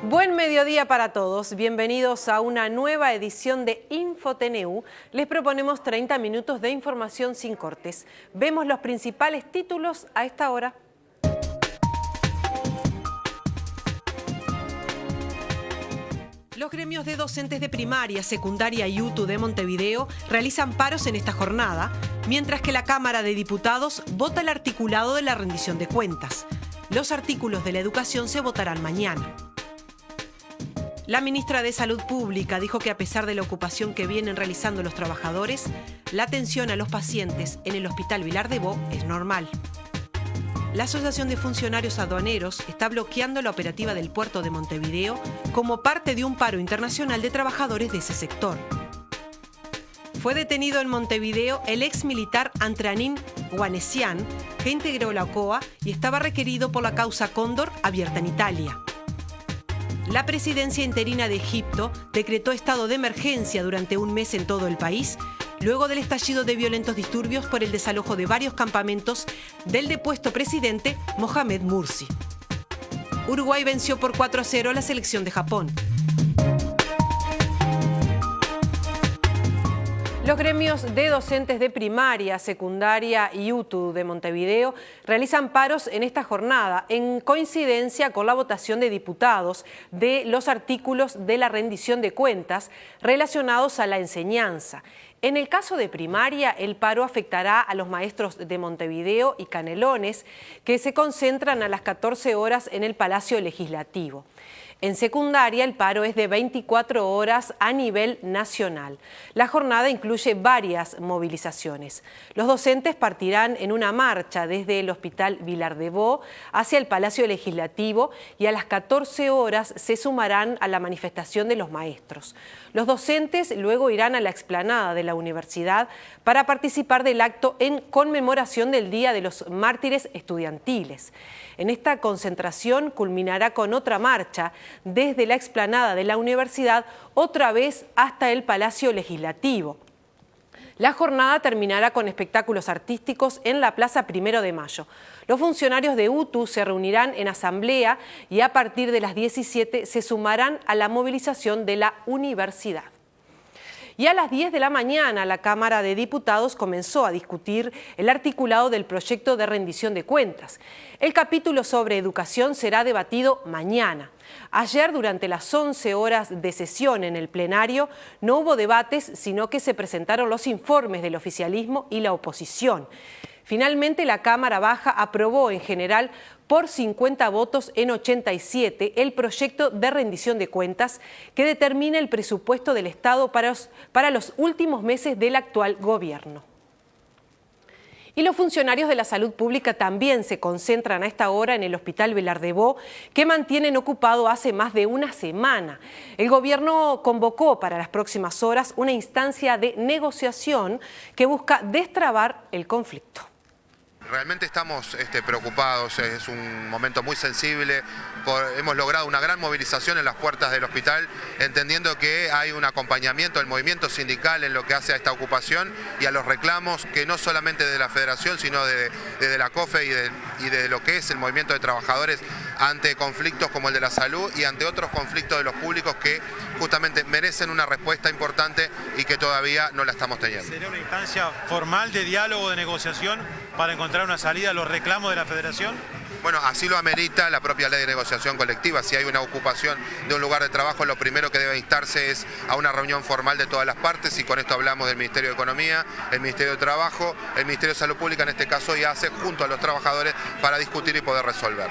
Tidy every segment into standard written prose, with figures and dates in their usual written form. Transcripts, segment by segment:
Buen mediodía para todos. Bienvenidos a una nueva edición de InfoTNU. Les proponemos 30 minutos de información sin cortes. Vemos los principales títulos a esta hora. Los gremios de docentes de primaria, secundaria y UTU de Montevideo realizan paros en esta jornada, mientras que la Cámara de Diputados vota el articulado de la rendición de cuentas. Los artículos de la educación se votarán mañana. La ministra de Salud Pública dijo que a pesar de la ocupación que vienen realizando los trabajadores, la atención a los pacientes en el Hospital Vilar de Bo es normal. La Asociación de Funcionarios Aduaneros está bloqueando la operativa del puerto de Montevideo como parte de un paro internacional de trabajadores de ese sector. Fue detenido en Montevideo el ex militar Antranín Guanesian, que integró la OCOA y estaba requerido por la causa Cóndor abierta en Italia. La presidencia interina de Egipto decretó estado de emergencia durante un mes en todo el país, luego del estallido de violentos disturbios por el desalojo de varios campamentos del depuesto presidente Mohamed Mursi. Uruguay venció por 4-0 a la selección de Japón. Los gremios de docentes de primaria, secundaria y UTU de Montevideo realizan paros en esta jornada en coincidencia con la votación de diputados de los artículos de la rendición de cuentas relacionados a la enseñanza. En el caso de primaria, el paro afectará a los maestros de Montevideo y Canelones, que se concentran a las 14 horas en el Palacio Legislativo. En secundaria, el paro es de 24 horas a nivel nacional. La jornada incluye varias movilizaciones. Los docentes partirán en una marcha desde el Hospital Vilar de Bo hacia el Palacio Legislativo y a las 14 horas se sumarán a la manifestación de los maestros. Los docentes luego irán a la explanada de la universidad para participar del acto en conmemoración del Día de los Mártires Estudiantiles. En esta concentración culminará con otra marcha desde la explanada de la universidad, otra vez hasta el Palacio Legislativo. La jornada terminará con espectáculos artísticos en la Plaza 1 de Mayo. Los funcionarios de UTU se reunirán en asamblea y a partir de las 17 se sumarán a la movilización de la universidad. Y a las 10 de la mañana la Cámara de Diputados comenzó a discutir el articulado del proyecto de rendición de cuentas. El capítulo sobre educación será debatido mañana. Ayer, durante las 11 horas de sesión en el plenario, no hubo debates, sino que se presentaron los informes del oficialismo y la oposición. Finalmente, la Cámara Baja aprobó en general por 50 votos en 87 el proyecto de rendición de cuentas que determina el presupuesto del Estado para los últimos meses del actual gobierno. Y los funcionarios de la salud pública también se concentran a esta hora en el Hospital Vilar de Bo, que mantienen ocupado hace más de una semana. El gobierno convocó para las próximas horas una instancia de negociación que busca destrabar el conflicto. Realmente estamos preocupados, es un momento muy sensible, hemos logrado una gran movilización en las puertas del hospital, entendiendo que hay un acompañamiento del movimiento sindical en lo que hace a esta ocupación y a los reclamos que no solamente de la Federación, sino desde la COFE y de lo que es el movimiento de trabajadores ante conflictos como el de la salud y ante otros conflictos de los públicos que justamente merecen una respuesta importante y que todavía no la estamos teniendo. ¿Sería una instancia formal de diálogo, de negociación para encontrar una salida a los reclamos de la Federación? Bueno, así lo amerita la propia ley de negociación colectiva. Si hay una ocupación de un lugar de trabajo, lo primero que debe instarse es a una reunión formal de todas las partes, y con esto hablamos del Ministerio de Economía, el Ministerio de Trabajo, el Ministerio de Salud Pública en este caso, y hace junto a los trabajadores para discutir y poder resolver.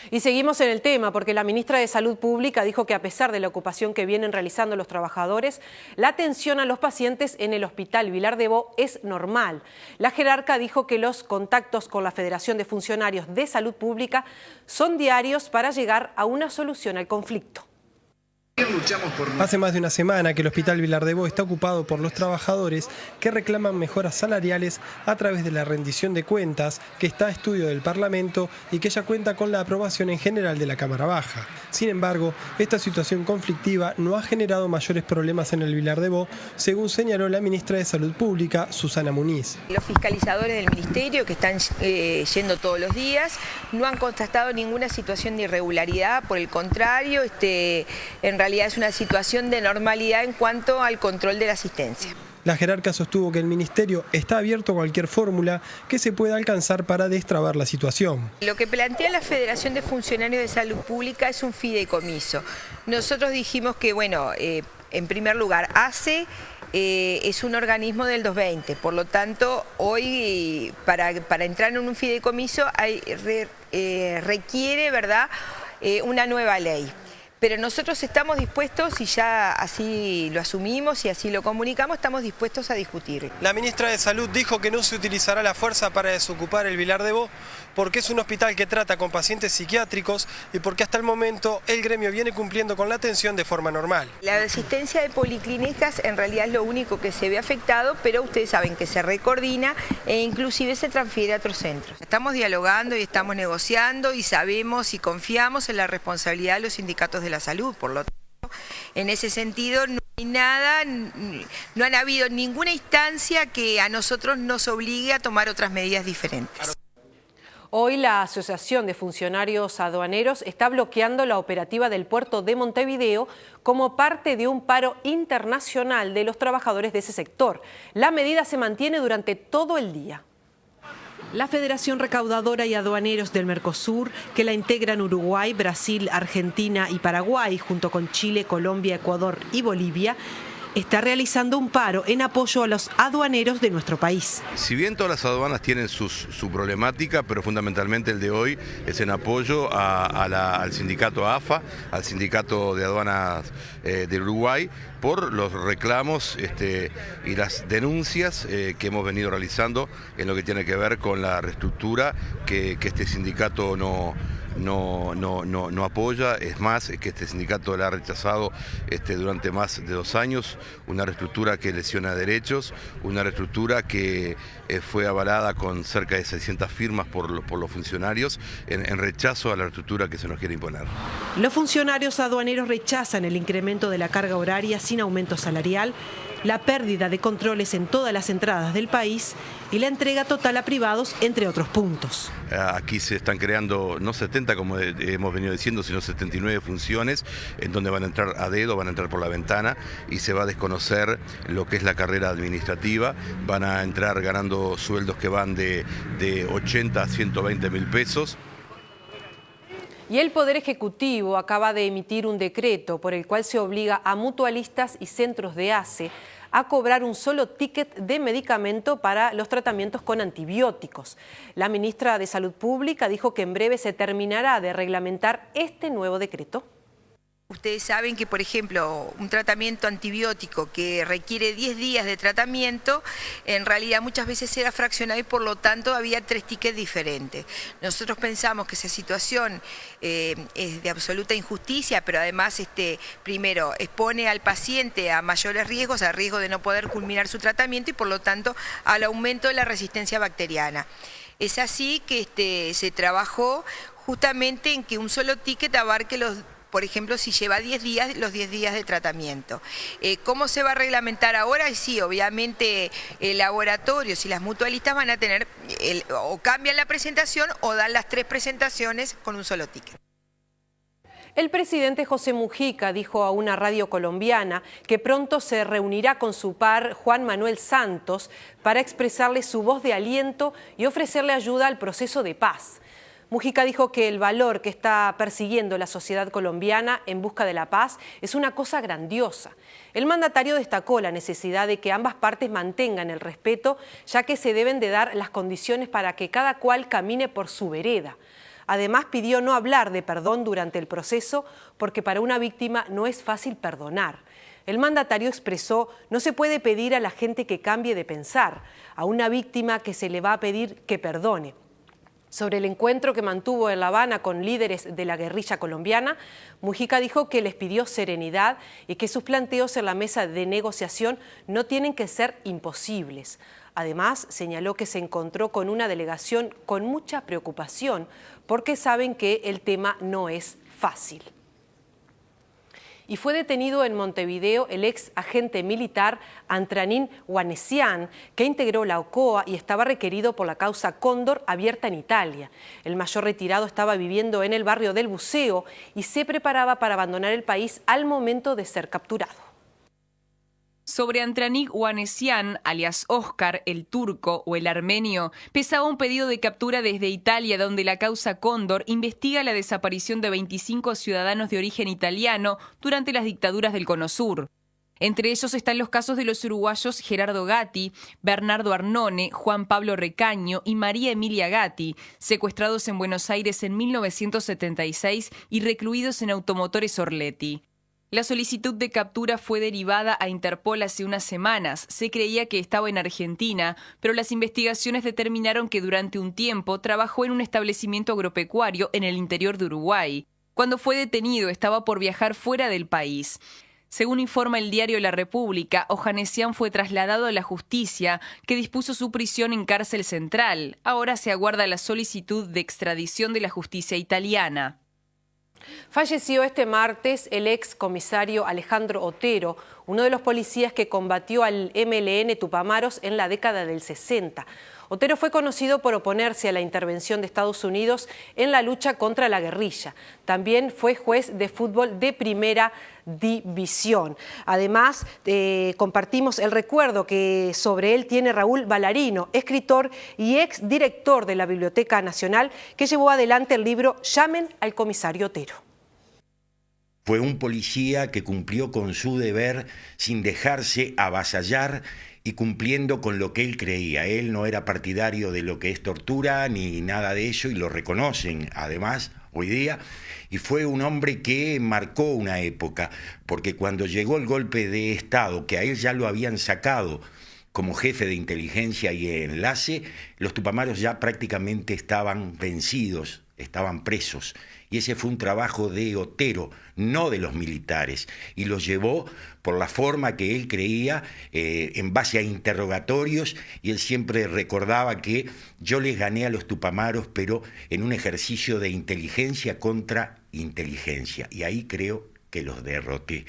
Y seguimos en el tema porque la ministra de Salud Pública dijo que a pesar de la ocupación que vienen realizando los trabajadores, la atención a los pacientes en el Hospital Vilar de Bo es normal. La jerarca dijo que los contactos con la Federación de Funcionarios de Salud Pública son diarios para llegar a una solución al conflicto. Hace más de una semana que el Hospital Vilar de Bo está ocupado por los trabajadores que reclaman mejoras salariales a través de la rendición de cuentas que está a estudio del Parlamento y que ya cuenta con la aprobación en general de la Cámara Baja. Sin embargo, esta situación conflictiva no ha generado mayores problemas en el Vilar de Bo, según señaló la ministra de Salud Pública, Susana Muniz. Los fiscalizadores del Ministerio, que están yendo todos los días, no han constatado ninguna situación de irregularidad, por el contrario, en realidad es una situación de normalidad en cuanto al control de la asistencia. La jerarca sostuvo que el Ministerio está abierto a cualquier fórmula que se pueda alcanzar para destrabar la situación. Lo que plantea la Federación de Funcionarios de Salud Pública es un fideicomiso. Nosotros dijimos que, bueno, en primer lugar, ACE es un organismo del 220, por lo tanto, hoy para entrar en un fideicomiso requiere, ¿verdad?, una nueva ley. Pero nosotros estamos dispuestos, y ya así lo asumimos y así lo comunicamos, estamos dispuestos a discutir. La ministra de Salud dijo que no se utilizará la fuerza para desocupar el Vilar de Bo porque es un hospital que trata con pacientes psiquiátricos y porque hasta el momento el gremio viene cumpliendo con la atención de forma normal. La asistencia de policlínicas en realidad es lo único que se ve afectado, pero ustedes saben que se recoordina e inclusive se transfiere a otros centros. Estamos dialogando y estamos negociando y sabemos y confiamos en la responsabilidad de los sindicatos de la salud, por lo tanto, en ese sentido no hay nada, no han habido ninguna instancia que a nosotros nos obligue a tomar otras medidas diferentes. Hoy la Asociación de Funcionarios Aduaneros está bloqueando la operativa del puerto de Montevideo como parte de un paro internacional de los trabajadores de ese sector. La medida se mantiene durante todo el día. La Federación Recaudadora y Aduaneros del Mercosur, que la integran Uruguay, Brasil, Argentina y Paraguay, junto con Chile, Colombia, Ecuador y Bolivia, está realizando un paro en apoyo a los aduaneros de nuestro país. Si bien todas las aduanas tienen su problemática, pero fundamentalmente el de hoy es en apoyo al sindicato AFA, al sindicato de aduanas de Uruguay, por los reclamos y las denuncias que hemos venido realizando en lo que tiene que ver con la reestructura que este sindicato no apoya. Es más, que este sindicato le ha rechazado durante más de 2 años una reestructura que lesiona derechos, una reestructura que fue avalada con cerca de 600 firmas por los funcionarios en rechazo a la reestructura que se nos quiere imponer. Los funcionarios aduaneros rechazan el incremento de la carga horaria sin aumento salarial, la pérdida de controles en todas las entradas del país y la entrega total a privados, entre otros puntos. Aquí se están creando no 70, como hemos venido diciendo, sino 79 funciones en donde van a entrar a dedo, van a entrar por la ventana y se va a desconocer lo que es la carrera administrativa. Van a entrar ganando sueldos que van de 80 a 120 mil pesos. Y el Poder Ejecutivo acaba de emitir un decreto por el cual se obliga a mutualistas y centros de ACE a cobrar un solo ticket de medicamento para los tratamientos con antibióticos. La ministra de Salud Pública dijo que en breve se terminará de reglamentar este nuevo decreto. Ustedes saben que, por ejemplo, un tratamiento antibiótico que requiere 10 días de tratamiento, en realidad muchas veces era fraccionado y por lo tanto había 3 tickets diferentes. Nosotros pensamos que esa situación es de absoluta injusticia, pero además, primero, expone al paciente a mayores riesgos, al riesgo de no poder culminar su tratamiento y por lo tanto al aumento de la resistencia bacteriana. Es así que se trabajó justamente en que un solo ticket abarque por ejemplo, si lleva 10 días, los 10 días de tratamiento. ¿Cómo se va a reglamentar ahora? Sí, obviamente laboratorios y las mutualistas van a tener, o cambian la presentación o dan las 3 presentaciones con un solo ticket. El presidente José Mujica dijo a una radio colombiana que pronto se reunirá con su par Juan Manuel Santos para expresarle su voz de aliento y ofrecerle ayuda al proceso de paz. Mujica dijo que el valor que está persiguiendo la sociedad colombiana en busca de la paz es una cosa grandiosa. El mandatario destacó la necesidad de que ambas partes mantengan el respeto, ya que se deben de dar las condiciones para que cada cual camine por su vereda. Además, pidió no hablar de perdón durante el proceso, porque para una víctima no es fácil perdonar. El mandatario expresó: no se puede pedir a la gente que cambie de pensar, a una víctima que se le va a pedir que perdone. Sobre el encuentro que mantuvo en La Habana con líderes de la guerrilla colombiana, Mujica dijo que les pidió serenidad y que sus planteos en la mesa de negociación no tienen que ser imposibles. Además, señaló que se encontró con una delegación con mucha preocupación porque saben que el tema no es fácil. Y fue detenido en Montevideo el ex agente militar Antranín Wanesian, que integró la OCOA y estaba requerido por la causa Cóndor abierta en Italia. El mayor retirado estaba viviendo en el barrio del Buceo y se preparaba para abandonar el país al momento de ser capturado. Sobre Antranín Wanesian, alias Oscar, el turco o el armenio, pesaba un pedido de captura desde Italia, donde la causa Cóndor investiga la desaparición de 25 ciudadanos de origen italiano durante las dictaduras del Cono Sur. Entre ellos están los casos de los uruguayos Gerardo Gatti, Bernardo Arnone, Juan Pablo Recaño y María Emilia Gatti, secuestrados en Buenos Aires en 1976 y recluidos en Automotores Orletti. La solicitud de captura fue derivada a Interpol hace unas semanas. Se creía que estaba en Argentina, pero las investigaciones determinaron que durante un tiempo trabajó en un establecimiento agropecuario en el interior de Uruguay. Cuando fue detenido, estaba por viajar fuera del país. Según informa el diario La República, Ojanesian fue trasladado a la justicia, que dispuso su prisión en cárcel central. Ahora se aguarda la solicitud de extradición de la justicia italiana. Falleció este martes el ex comisario Alejandro Otero, uno de los policías que combatió al MLN Tupamaros en la década del 60. Otero fue conocido por oponerse a la intervención de Estados Unidos en la lucha contra la guerrilla. También fue juez de fútbol de primera división. Además, compartimos el recuerdo que sobre él tiene Raúl Ballarino, escritor y ex director de la Biblioteca Nacional, que llevó adelante el libro Llamen al comisario Otero. Fue un policía que cumplió con su deber sin dejarse avasallar y cumpliendo con lo que él creía. Él no era partidario de lo que es tortura ni nada de eso, y lo reconocen además hoy día, y fue un hombre que marcó una época, porque cuando llegó el golpe de Estado, que a él ya lo habían sacado como jefe de inteligencia y enlace, los Tupamaros ya prácticamente estaban vencidos, estaban presos. Y ese fue un trabajo de Otero, no de los militares, y los llevó por la forma que él creía, en base a interrogatorios, y él siempre recordaba que yo les gané a los Tupamaros, pero en un ejercicio de inteligencia contra inteligencia, y ahí creo que los derroté.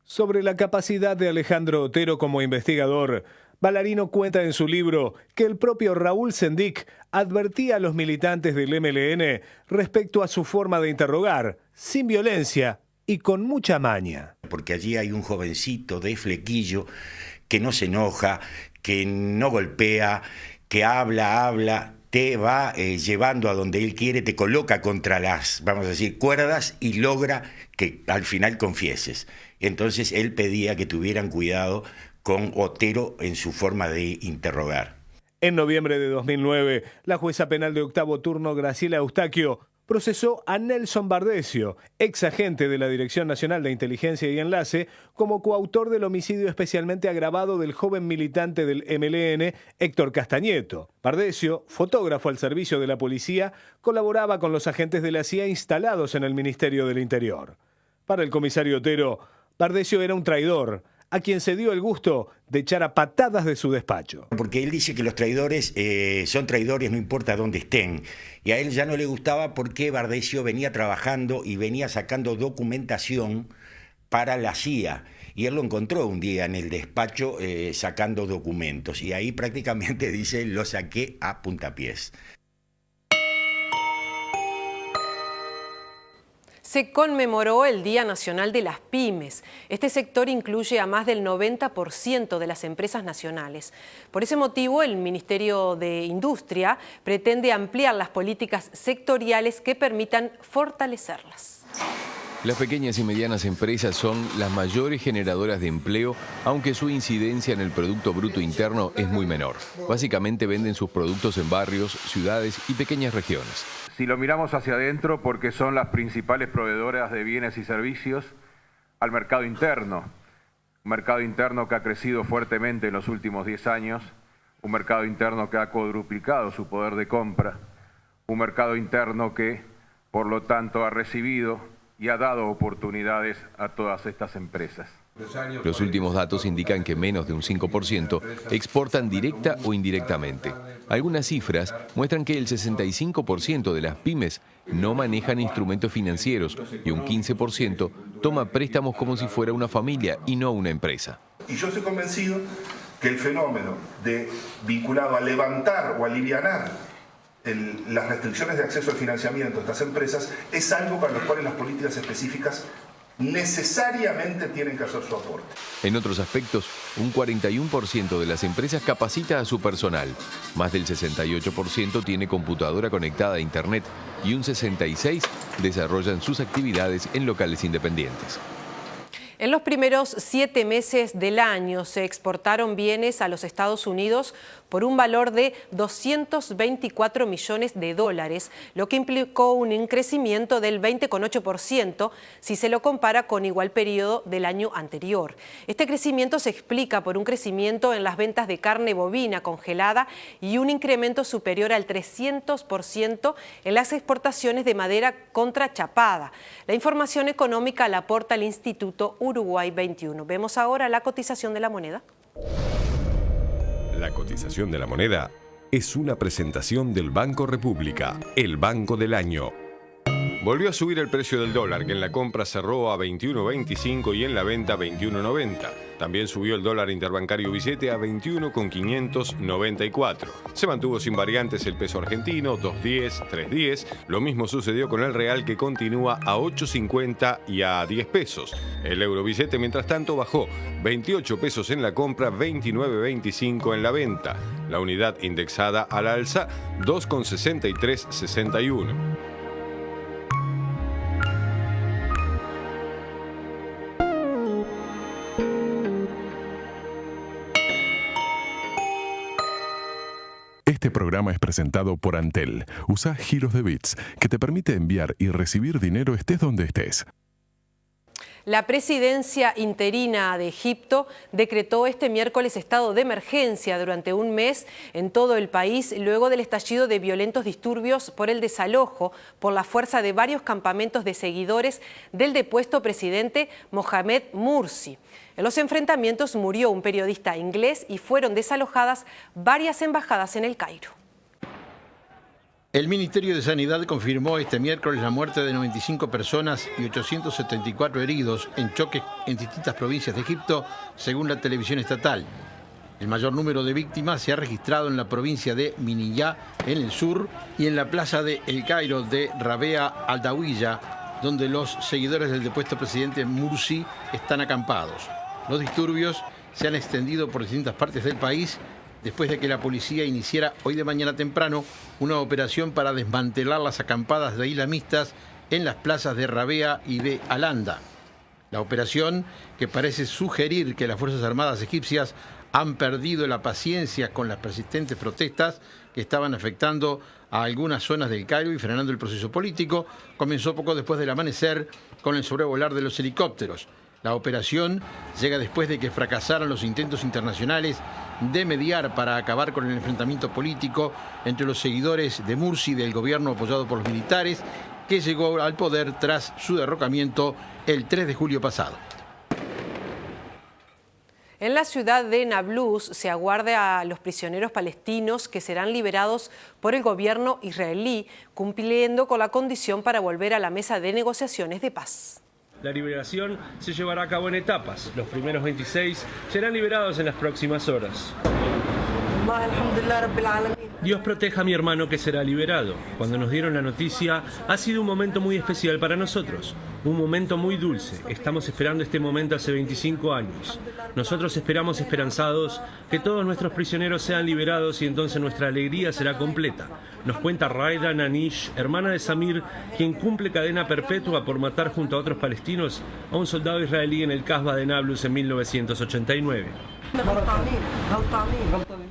Sobre la capacidad de Alejandro Otero como investigador, Ballarino cuenta en su libro que el propio Raúl Sendic advertía a los militantes del MLN respecto a su forma de interrogar, sin violencia y con mucha maña. Porque allí hay un jovencito de flequillo que no se enoja, que no golpea, que habla, te va llevando a donde él quiere, te coloca contra las, vamos a decir, cuerdas y logra que al final confieses. Entonces él pedía que tuvieran cuidado con Otero en su forma de interrogar. En noviembre de 2009, la jueza penal de octavo turno Graciela Eustaquio procesó a Nelson Bardesio, ex agente de la Dirección Nacional de Inteligencia y Enlace, como coautor del homicidio especialmente agravado del joven militante del MLN, Héctor Castañeto. Bardesio, fotógrafo al servicio de la policía, colaboraba con los agentes de la CIA instalados en el Ministerio del Interior. Para el comisario Otero, Bardesio era un traidor, a quien se dio el gusto de echar a patadas de su despacho. Porque él dice que los traidores son traidores no importa dónde estén. Y a él ya no le gustaba porque Bardesio venía trabajando y venía sacando documentación para la CIA. Y él lo encontró un día en el despacho sacando documentos. Y ahí prácticamente dice, lo saqué a puntapiés. Se conmemoró el Día Nacional de las Pymes. Este sector incluye a más del 90% de las empresas nacionales. Por ese motivo, el Ministerio de Industria pretende ampliar las políticas sectoriales que permitan fortalecerlas. Las pequeñas y medianas empresas son las mayores generadoras de empleo, aunque su incidencia en el Producto Bruto Interno es muy menor. Básicamente venden sus productos en barrios, ciudades y pequeñas regiones. Si lo miramos hacia adentro, porque son las principales proveedoras de bienes y servicios al mercado interno. Un mercado interno que ha crecido fuertemente en los últimos 10 años, un mercado interno que ha cuadruplicado su poder de compra, Un mercado interno que, por lo tanto, ha recibido y ha dado oportunidades a todas estas empresas. Los últimos datos indican que menos de un 5% exportan directa o indirectamente. Algunas cifras muestran que el 65% de las pymes no manejan instrumentos financieros y un 15% toma préstamos como si fuera una familia y no una empresa. Y yo estoy convencido que el fenómeno vinculado a levantar o alivianar las restricciones de acceso al financiamiento de estas empresas es algo para lo cual las políticas específicas necesariamente tienen que hacer su aporte. En otros aspectos, un 41% de las empresas capacita a su personal, más del 68% tiene computadora conectada a Internet y un 66% desarrollan sus actividades en locales independientes. En los primeros 7 meses del año se exportaron bienes a los Estados Unidos por un valor de 224 millones de dólares, lo que implicó un crecimiento del 20,8% si se lo compara con igual periodo del año anterior. Este crecimiento se explica por un crecimiento en las ventas de carne bovina congelada y un incremento superior al 300% en las exportaciones de madera contrachapada. La información económica la aporta el Instituto Uruguay 21. Vemos ahora la cotización de la moneda. La cotización de la moneda es una presentación del Banco República, el banco del año. Volvió a subir el precio del dólar, que en la compra cerró a 21.25 y en la venta 21.90. También subió el dólar interbancario billete a 21,594. Se mantuvo sin variantes el peso argentino, 2.10, 3.10. Lo mismo sucedió con el real, que continúa a 8.50 y a 10 pesos. El euro billete, mientras tanto, bajó 28 pesos en la compra, 29.25 en la venta. La unidad indexada al alza, 2,6361. Este programa es presentado por Antel. Usa giros de bits que te permite enviar y recibir dinero estés donde estés. La presidencia interina de Egipto decretó este miércoles estado de emergencia durante un mes en todo el país luego del estallido de violentos disturbios por el desalojo por la fuerza de varios campamentos de seguidores del depuesto presidente Mohamed Morsi. En los enfrentamientos murió un periodista inglés y fueron desalojadas varias embajadas en el Cairo. El Ministerio de Sanidad confirmó este miércoles la muerte de 95 personas y 874 heridos en choques en distintas provincias de Egipto, según la televisión estatal. El mayor número de víctimas se ha registrado en la provincia de Miniyah, en el sur, y en la plaza de El Cairo de Rabea al-Dawiya, donde los seguidores del depuesto presidente Morsi están acampados. Los disturbios se han extendido por distintas partes del país después de que la policía iniciara hoy de mañana temprano una operación para desmantelar las acampadas de islamistas en las plazas de Rabea y de Al-Anda. La operación, que parece sugerir que las Fuerzas Armadas egipcias han perdido la paciencia con las persistentes protestas que estaban afectando a algunas zonas del Cairo y frenando el proceso político, comenzó poco después del amanecer con el sobrevolar de los helicópteros. La operación llega después de que fracasaran los intentos internacionales de mediar para acabar con el enfrentamiento político entre los seguidores de Morsi del gobierno apoyado por los militares, que llegó al poder tras su derrocamiento el 3 de julio pasado. En la ciudad de Nablus se aguarda a los prisioneros palestinos que serán liberados por el gobierno israelí, cumpliendo con la condición para volver a la mesa de negociaciones de paz. La liberación se llevará a cabo en etapas. Los primeros 26 serán liberados en las próximas horas. Dios proteja a mi hermano que será liberado. Cuando nos dieron la noticia, ha sido un momento muy especial para nosotros. Un momento muy dulce. Estamos esperando este momento hace 25 años. Nosotros esperamos esperanzados que todos nuestros prisioneros sean liberados y entonces nuestra alegría será completa. Nos cuenta Raida Nanish, hermana de Samir, quien cumple cadena perpetua por matar junto a otros palestinos a un soldado israelí en el Casbah de Nablus en 1989.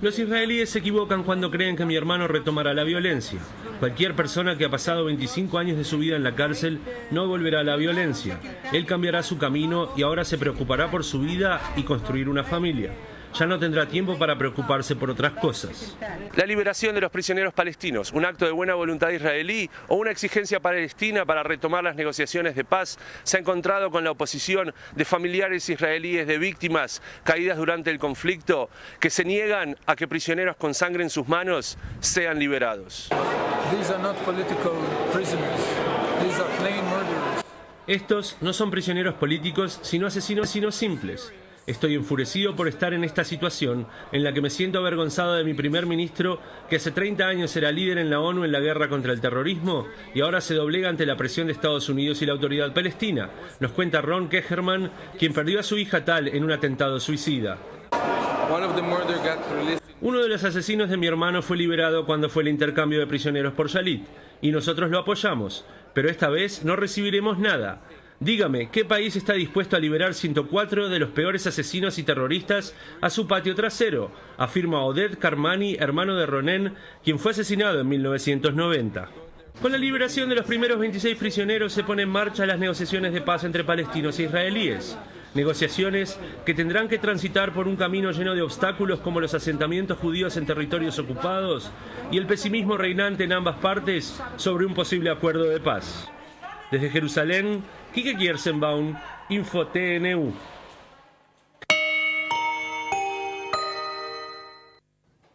Los israelíes se equivocan cuando creen que mi hermano retomará la violencia. Cualquier persona que ha pasado 25 años de su vida en la cárcel no volverá a la violencia. Él cambiará su camino y ahora se preocupará por su vida y construir una familia. ya no tendrá tiempo para preocuparse por otras cosas. La liberación de los prisioneros palestinos, un acto de buena voluntad israelí o una exigencia palestina para retomar las negociaciones de paz, se ha encontrado con la oposición de familiares israelíes de víctimas caídas durante el conflicto que se niegan a que prisioneros con sangre en sus manos sean liberados. Estos no son prisioneros políticos, sino asesinos simples. Estoy enfurecido por estar en esta situación en la que me siento avergonzado de mi primer ministro, que hace 30 años era líder en la ONU en la guerra contra el terrorismo y ahora se doblega ante la presión de Estados Unidos y la autoridad palestina. Nos cuenta Ron Kecherman, quien perdió a su hija Tal en un atentado suicida. Uno de los asesinos de mi hermano fue liberado cuando fue el intercambio de prisioneros por Shalit, y nosotros lo apoyamos, pero esta vez no recibiremos nada. Dígame, ¿qué país está dispuesto a liberar 104 de los peores asesinos y terroristas a su patio trasero? Afirma Oded Karmani, hermano de Ronen, quien fue asesinado en 1990. Con la liberación de los primeros 26 prisioneros se ponen en marcha las negociaciones de paz entre palestinos e israelíes. Negociaciones que tendrán que transitar por un camino lleno de obstáculos como los asentamientos judíos en territorios ocupados y el pesimismo reinante en ambas partes sobre un posible acuerdo de paz. Desde Jerusalén, Quique Kierzenbaum, InfoTNU.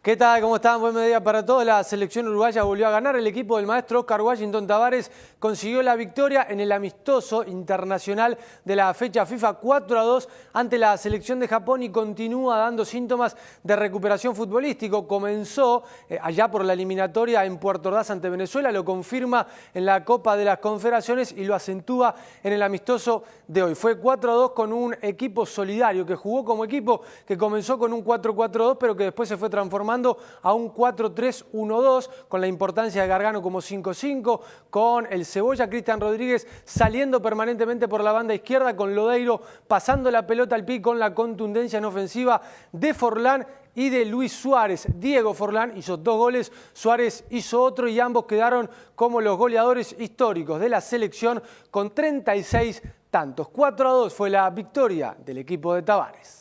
¿Qué tal? ¿Cómo están? Buen mediodía para todos. La selección uruguaya volvió a ganar. El equipo del maestro Oscar Washington Tavares consiguió la victoria en el amistoso internacional de la fecha FIFA 4-2 ante la selección de Japón y continúa dando síntomas de recuperación futbolístico. Comenzó allá por la eliminatoria en Puerto Ordaz ante Venezuela, lo confirma en la Copa de las Confederaciones y lo acentúa en el amistoso de hoy. Fue 4-2 con un equipo solidario que jugó como equipo, que comenzó con un 4-4-2 pero que después se fue transformando a un 4-3-1-2 con la importancia de Gargano como 5-5, con el Cebolla Cristian Rodríguez saliendo permanentemente por la banda izquierda, con Lodeiro pasando la pelota al pie con la contundencia en ofensiva de Forlán y de Luis Suárez. Diego Forlán hizo 2 goles, Suárez hizo otro y ambos quedaron como los goleadores históricos de la selección con 36 tantos. 4-2 fue la victoria del equipo de Tavares.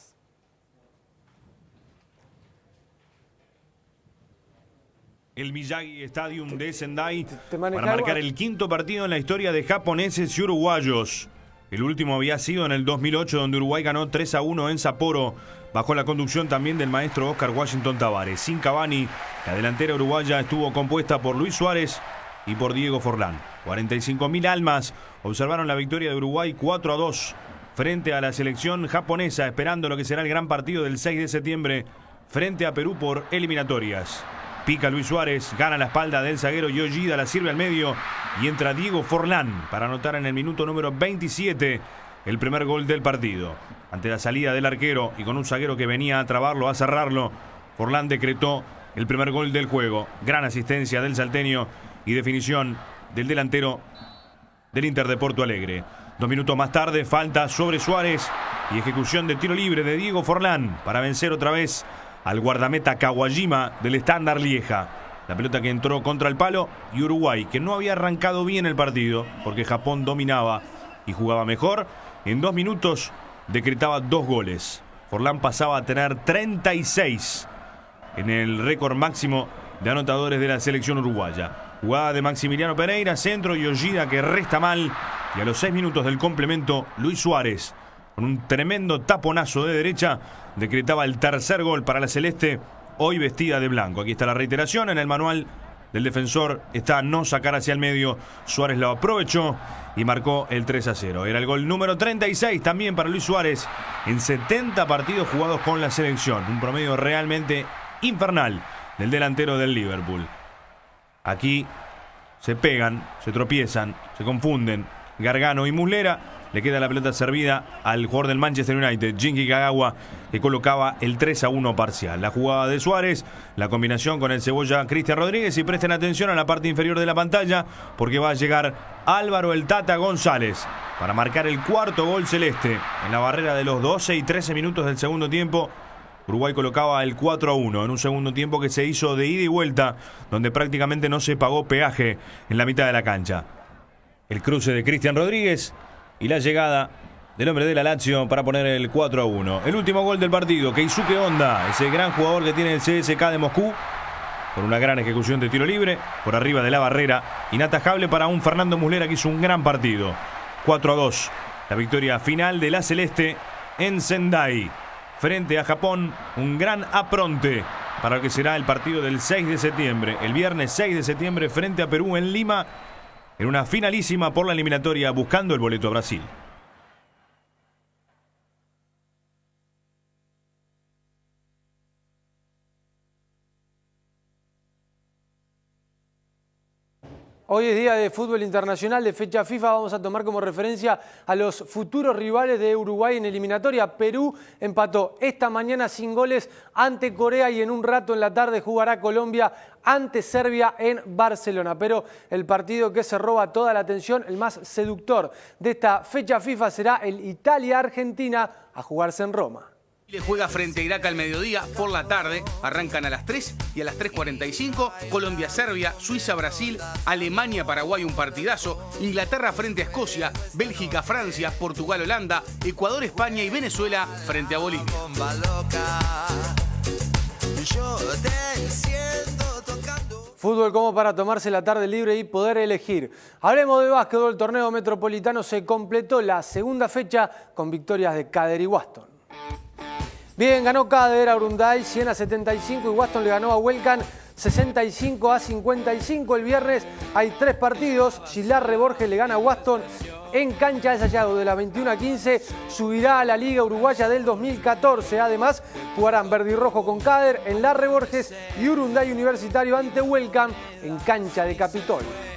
El Miyagi Stadium de Sendai para marcar el 5º partido en la historia de japoneses y uruguayos. El último había sido en el 2008, donde Uruguay ganó 3-1 en Sapporo, bajo la conducción también del maestro Oscar Washington Tavares. Sin Cavani, la delantera uruguaya estuvo compuesta por Luis Suárez y por Diego Forlán. 45.000 almas observaron la victoria de Uruguay 4-2 frente a la selección japonesa, esperando lo que será el gran partido del 6 de septiembre frente a Perú por eliminatorias. Pica Luis Suárez, gana la espalda del zaguero Yoshida, la sirve al medio y entra Diego Forlán para anotar en el minuto número 27 el primer gol del partido. Ante la salida del arquero y con un zaguero que venía a trabarlo, a cerrarlo, Forlán decretó el primer gol del juego. Gran asistencia del salteño y definición del delantero del Inter de Porto Alegre. 2 minutos más tarde, falta sobre Suárez y ejecución de tiro libre de Diego Forlán para vencer otra vez al guardameta Kawajima del Standard Lieja. La pelota que entró contra el palo y Uruguay, que no había arrancado bien el partido porque Japón dominaba y jugaba mejor, en 2 minutos decretaba 2 goles. Forlán pasaba a tener 36 en el récord máximo de anotadores de la selección uruguaya. Jugada de Maximiliano Pereira, centro Yoshida que resta mal y a los 6 minutos del complemento Luis Suárez, con un tremendo taponazo de derecha, decretaba el tercer gol para la celeste, hoy vestida de blanco. Aquí está la reiteración, en el manual del defensor está no sacar hacia el medio. Suárez lo aprovechó y marcó el 3-0. Era el gol número 36 también para Luis Suárez en 70 partidos jugados con la selección. Un promedio realmente infernal del delantero del Liverpool. Aquí se pegan, se tropiezan, se confunden Gargano y Muslera. Le queda la pelota servida al jugador del Manchester United, Shinji Kagawa, que colocaba el 3-1 parcial. La jugada de Suárez, la combinación con el Cebolla Cristian Rodríguez, y presten atención a la parte inferior de la pantalla porque va a llegar Álvaro el Tata González para marcar el 4º gol celeste. En la barrera de los 12 y 13 minutos del segundo tiempo, Uruguay colocaba el 4-1 en un segundo tiempo que se hizo de ida y vuelta, donde prácticamente no se pagó peaje en la mitad de la cancha. El cruce de Cristian Rodríguez y la llegada del hombre de la Lazio para poner el 4-1. El último gol del partido, Keisuke Honda, ese gran jugador que tiene el CSKA de Moscú, con una gran ejecución de tiro libre, por arriba de la barrera, inatajable para un Fernando Muslera que hizo un gran partido. 4-2, la victoria final de la Celeste en Sendai, frente a Japón, un gran apronte para lo que será el partido del 6 de septiembre, el viernes 6 de septiembre frente a Perú en Lima, en una finalísima por la eliminatoria buscando el boleto a Brasil. Hoy es día de fútbol internacional de fecha FIFA. Vamos a tomar como referencia a los futuros rivales de Uruguay en eliminatoria. Perú empató esta mañana sin goles ante Corea y en un rato en la tarde jugará Colombia ante Serbia en Barcelona. Pero el partido que se roba toda la atención, el más seductor de esta fecha FIFA, será el Italia-Argentina a jugarse en Roma. Chile juega frente a Irak al mediodía, por la tarde, arrancan a las 3 y a las 3:45, Colombia-Serbia, Suiza-Brasil, Alemania-Paraguay un partidazo, Inglaterra frente a Escocia, Bélgica-Francia, Portugal-Holanda, Ecuador-España y Venezuela frente a Bolivia. Fútbol como para tomarse la tarde libre y poder elegir. Hablemos de básquetbol. El torneo metropolitano se completó la segunda fecha con victorias de Cader y Waston. Bien, ganó Cader a Urunday 100-75 y Waston le ganó a Huelcan 65-55. El viernes hay 3 partidos. Gilarre Borges le gana a Waston en cancha de Sayago de la 21-15. Subirá a la Liga Uruguaya del 2014. Además, jugarán Verde y Rojo con Cader en Larre Borges y Urunday Universitario ante Huelcan en cancha de Capitolio.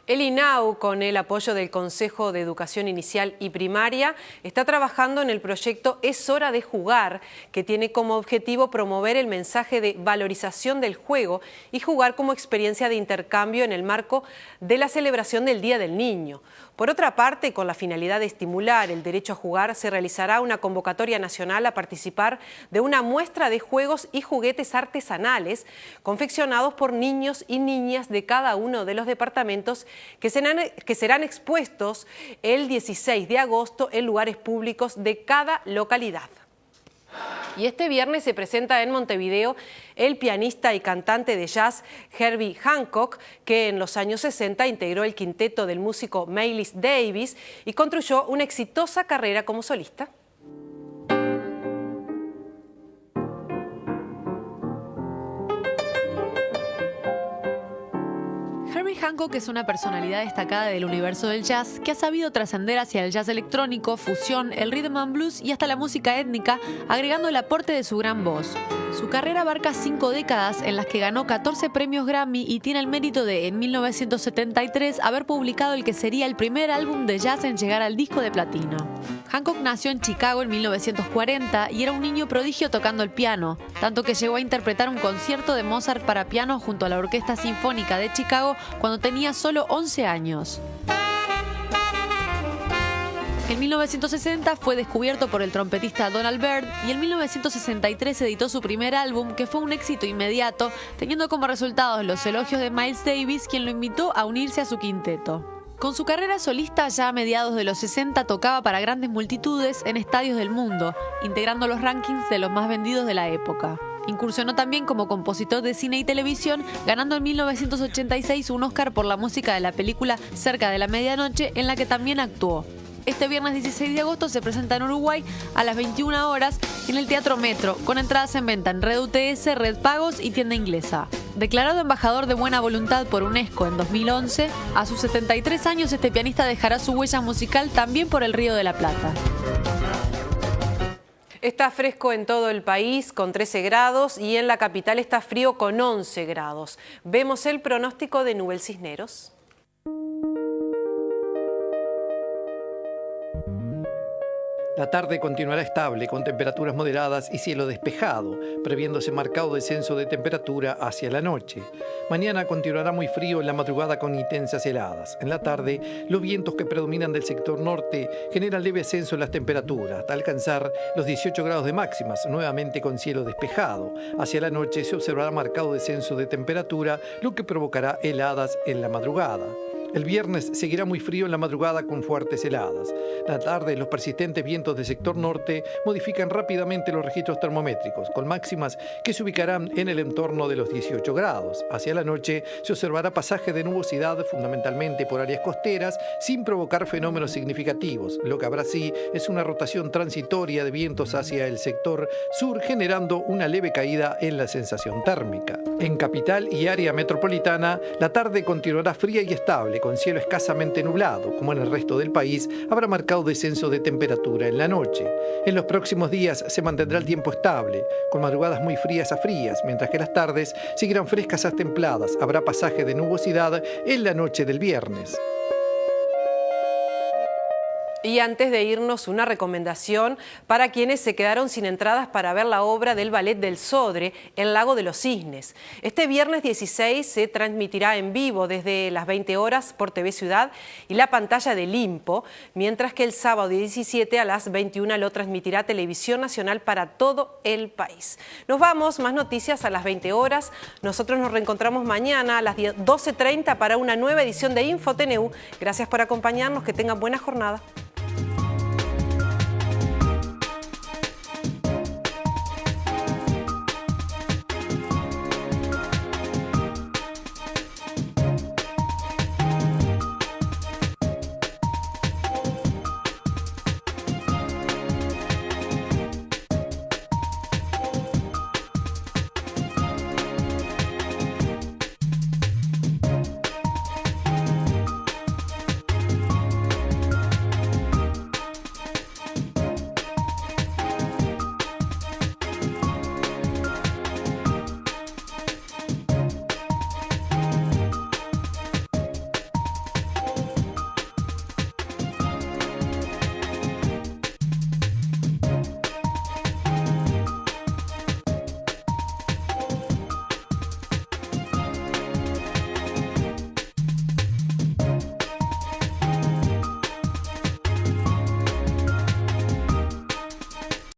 El INAU, con el apoyo del Consejo de Educación Inicial y Primaria, está trabajando en el proyecto Es Hora de Jugar, que tiene como objetivo promover el mensaje de valorización del juego y jugar como experiencia de intercambio en el marco de la celebración del Día del Niño. Por otra parte, con la finalidad de estimular el derecho a jugar, se realizará una convocatoria nacional a participar de una muestra de juegos y juguetes artesanales confeccionados por niños y niñas de cada uno de los departamentos que serán expuestos el 16 de agosto en lugares públicos de cada localidad. Y este viernes se presenta en Montevideo el pianista y cantante de jazz Herbie Hancock, que en los años 60 integró el quinteto del músico Miles Davis y construyó una exitosa carrera como solista. Herbie Hancock es una personalidad destacada del universo del jazz que ha sabido trascender hacia el jazz electrónico, fusión, el rhythm and blues y hasta la música étnica, agregando el aporte de su gran voz. Su carrera abarca 5 décadas en las que ganó 14 premios Grammy y tiene el mérito de, en 1973, haber publicado el que sería el primer álbum de jazz en llegar al disco de platino. Hancock nació en Chicago en 1940 y era un niño prodigio tocando el piano, tanto que llegó a interpretar un concierto de Mozart para piano junto a la Orquesta Sinfónica de Chicago cuando tenía solo 11 años. En 1960 fue descubierto por el trompetista Donald Byrd y en 1963 editó su primer álbum, que fue un éxito inmediato, teniendo como resultados los elogios de Miles Davis, quien lo invitó a unirse a su quinteto. Con su carrera solista, ya a mediados de los 60 tocaba para grandes multitudes en estadios del mundo, integrando los rankings de los más vendidos de la época. Incursionó también como compositor de cine y televisión, ganando en 1986 un Oscar por la música de la película Cerca de la Medianoche, en la que también actuó. Este viernes 16 de agosto se presenta en Uruguay a las 21 horas en el Teatro Metro, con entradas en venta en Red UTS, Red Pagos y Tienda Inglesa. Declarado embajador de buena voluntad por UNESCO en 2011, a sus 73 años este pianista dejará su huella musical también por el Río de la Plata. Está fresco en todo el país con 13 grados y en la capital está frío con 11 grados. Vemos el pronóstico de Nubel Cisneros. La tarde continuará estable con temperaturas moderadas y cielo despejado, previéndose marcado descenso de temperatura hacia la noche. Mañana continuará muy frío en la madrugada con intensas heladas. En la tarde, los vientos que predominan del sector norte generan leve ascenso en las temperaturas, hasta alcanzar los 18 grados de máximas, nuevamente con cielo despejado. Hacia la noche se observará marcado descenso de temperatura, lo que provocará heladas en la madrugada. El viernes seguirá muy frío en la madrugada con fuertes heladas. La tarde, los persistentes vientos del sector norte modifican rápidamente los registros termométricos, con máximas que se ubicarán en el entorno de los 18 grados. Hacia la noche se observará pasaje de nubosidad, fundamentalmente por áreas costeras, sin provocar fenómenos significativos. Lo que habrá sí es una rotación transitoria de vientos hacia el sector sur, generando una leve caída en la sensación térmica. En capital y área metropolitana, la tarde continuará fría y estable, con cielo escasamente nublado. Como en el resto del país, habrá marcado descenso de temperatura en la noche. En los próximos días se mantendrá el tiempo estable, con madrugadas muy frías a frías, mientras que las tardes seguirán frescas a templadas. Habrá pasaje de nubosidad en la noche del viernes. Y antes de irnos, una recomendación para quienes se quedaron sin entradas para ver la obra del Ballet del Sodre, El Lago de los Cisnes. Este viernes 16 se transmitirá en vivo desde las 20 horas por TV Ciudad y la pantalla de Limpo, mientras que el sábado 17 a las 21 lo transmitirá Televisión Nacional para todo el país. Nos vamos, más noticias a las 20 horas. Nosotros nos reencontramos mañana a las 12:30 para una nueva edición de InfoTNU. Gracias por acompañarnos, que tengan buena jornada.